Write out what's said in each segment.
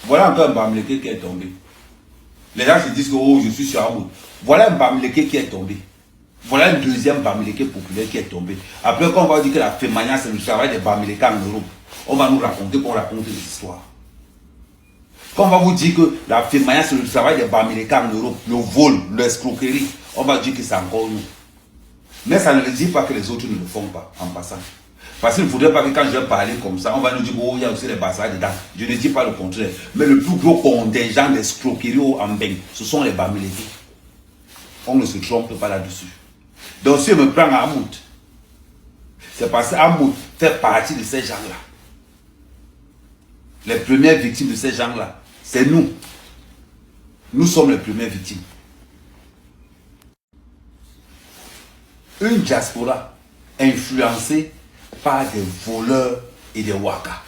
Voilà encore un Bamileke qui est tombé. Les gens se disent que oh, je suis sur Hamoud. Voilà un Bamileke qui est tombé. Voilà un deuxième Bamileke populaire qui est tombé. Après, quand on va dire que la Fémania, c'est le travail des Bamileke en Europe, on va nous raconter qu'on raconte des histoires. Quand on va vous dire que la Fémania, c'est le travail des Bamileke en Europe, le vol, l'escroquerie, on va dire que c'est encore nous. Mais ça ne veut dire pas que les autres ne le font pas en passant. Parce qu'il ne faudrait pas que quand je vais parler comme ça, on va nous dire oh, il y a aussi des bazars dedans. Je ne dis pas le contraire. Mais le plus gros contingent d'escroquerie en Beng, ce sont les Bamileke. On ne se trompe pas là-dessus. Donc si je me prends à Hamoud, c'est parce qu'Hamoud fait partie de ces gens-là. Les premières victimes de ces gens-là, c'est nous. Nous sommes les premières victimes. Une diaspora influencée par des voleurs et des wakas.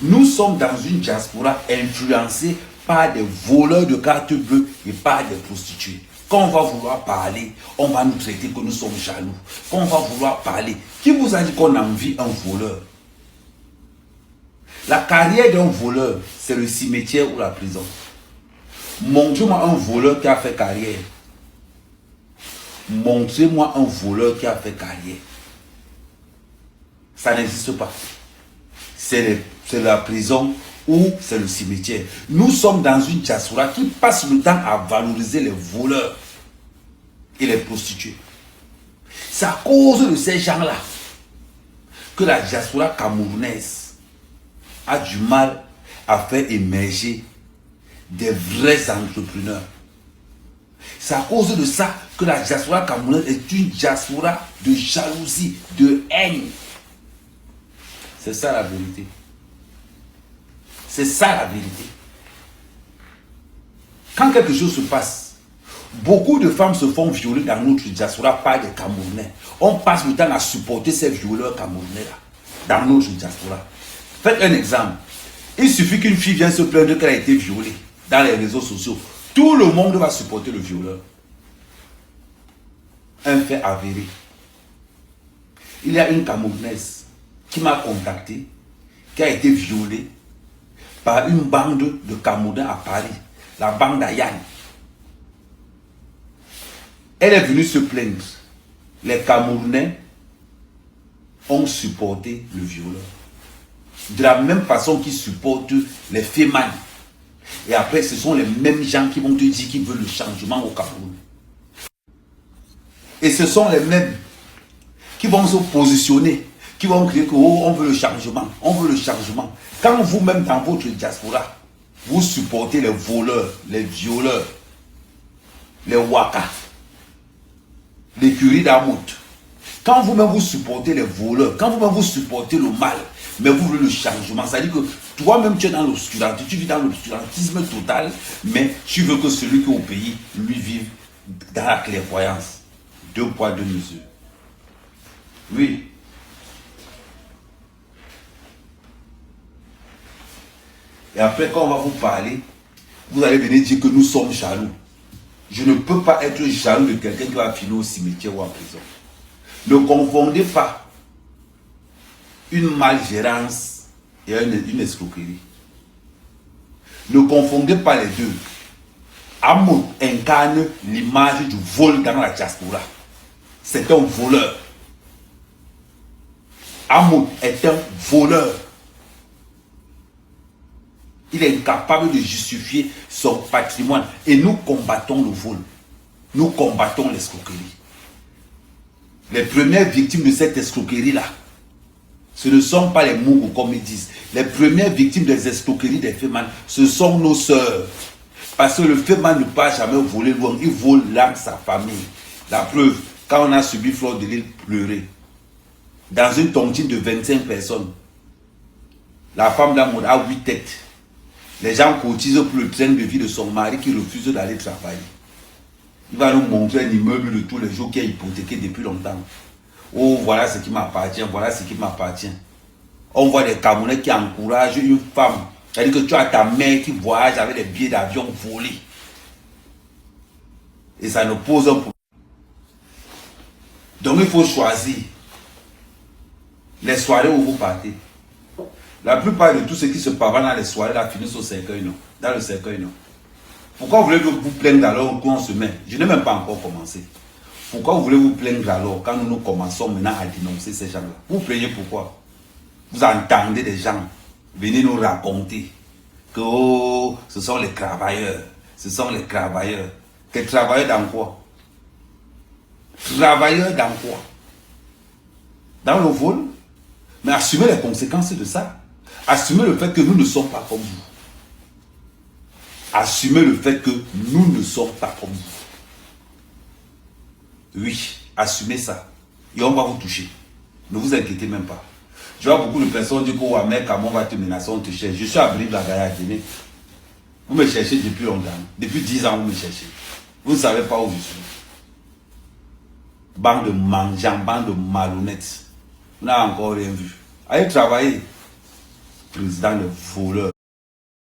Nous sommes dans une diaspora influencée par des voleurs de cartes bleues et par des prostituées. Quand on va vouloir parler, on va nous traiter que nous sommes jaloux. Quand on va vouloir parler, qui vous a dit qu'on envie un voleur? La carrière d'un voleur, c'est le cimetière ou la prison. Montrez-moi un voleur qui a fait carrière. Montrez-moi un voleur qui a fait carrière. Ça n'existe pas. C'est la prison ou c'est le cimetière. Nous sommes dans une diaspora qui passe le temps à valoriser les voleurs et les prostituées. C'est à cause de ces gens-là que la diaspora camerounaise a du mal à faire émerger des vrais entrepreneurs. C'est à cause de ça que la diaspora camerounaise est une diaspora de jalousie, de haine. C'est ça la vérité. C'est ça la vérité. Quand quelque chose se passe, beaucoup de femmes se font violer dans notre diaspora par des Camerounais. On passe le temps à supporter ces violeurs camerounais-là dans notre diaspora. Faites un exemple. Il suffit qu'une fille vienne se plaindre qu'elle a été violée dans les réseaux sociaux. Tout le monde va supporter le violeur. Un fait avéré. Il y a une Camerounaise qui m'a contacté, qui a été violée par une bande de Camerounais à Paris, la bande d'Ayan. Elle est venue se plaindre. Les Camerounais ont supporté le violeur. De la même façon qu'ils supportent les fémans. Et après, ce sont les mêmes gens qui vont te dire qu'ils veulent le changement au Cameroun. Et ce sont les mêmes qui vont se positionner, qui vont crier que oh, on veut le changement, on veut le changement. Quand vous-même dans votre diaspora, vous supportez les voleurs, les violeurs, les wakas, les curies d'Hamoud. Quand vous-même vous supportez les voleurs, quand vous-même vous supportez le mal, mais vous voulez le changement, ça veut dire que toi-même tu es dans l'obscurantisme, tu vis dans l'obscurantisme total, mais tu veux que celui qui est au pays, lui, vive dans la clairvoyance. 2 poids, 2 mesures. Oui. Et après, quand on va vous parler, vous allez venir dire que nous sommes jaloux. Je ne peux pas être jaloux de quelqu'un qui va finir au cimetière ou en prison. Ne confondez pas une malgérance et une escroquerie. Ne confondez pas les deux. Hamoud incarne l'image du vol dans la diaspora. C'est un voleur. Hamoud est un voleur. Il est incapable de justifier son patrimoine. Et nous combattons le vol. Nous combattons l'escroquerie. Les premières victimes de cette escroquerie-là, ce ne sont pas les Mougou comme ils disent. Les premières victimes des escroqueries des Féman, ce sont nos sœurs. Parce que le Féman ne peut jamais voler loin. Il vole l'âme sa famille. La preuve, quand on a subi Fleur de Lille pleurer, dans une tontine de 25 personnes, la femme d'Hamoud a 8 têtes. Les gens cotisent pour le train de vie de son mari qui refuse d'aller travailler. Il va nous montrer un immeuble de tous les jours qui est hypothéqué depuis longtemps. Oh, voilà ce qui m'appartient, voilà ce qui m'appartient. On voit des Camerounais qui encouragent une femme. C'est-à-dire que tu as ta mère qui voyage avec des billets d'avion volés. Et ça nous pose un problème. Donc il faut choisir les soirées où vous partez. La plupart de tous ceux qui se pavanent dans les soirées là finissent au cercueil, non. Dans le cercueil, non. Pourquoi voulez-vous vous plaindre alors qu'on se met? Je n'ai même pas encore commencé. Pourquoi voulez vous plaindre alors quand nous commençons maintenant à dénoncer ces gens-là? Vous plaignez pourquoi? Vous entendez des gens venir nous raconter que oh, ce sont les travailleurs. Ce sont les travailleurs. Les travailleurs dans quoi? Travailleurs dans quoi? Dans le vol? Mais assumez les conséquences de ça. Assumez le fait que nous ne sommes pas comme vous. Assumez le fait que nous ne sommes pas comme vous. Oui, assumez ça. Et on va vous toucher. Ne vous inquiétez même pas. Je vois beaucoup de personnes dire qu'au mec, comment on va te menacer, on te cherche. Je suis à Brive-la-Gaillarde. Vous me cherchez depuis longtemps. Depuis 10 ans, vous me cherchez. Vous ne savez pas où je suis. Bande de mangeants, bande de malhonnêtes. Vous n'avez encore rien vu. Allez travailler. Président de voleurs.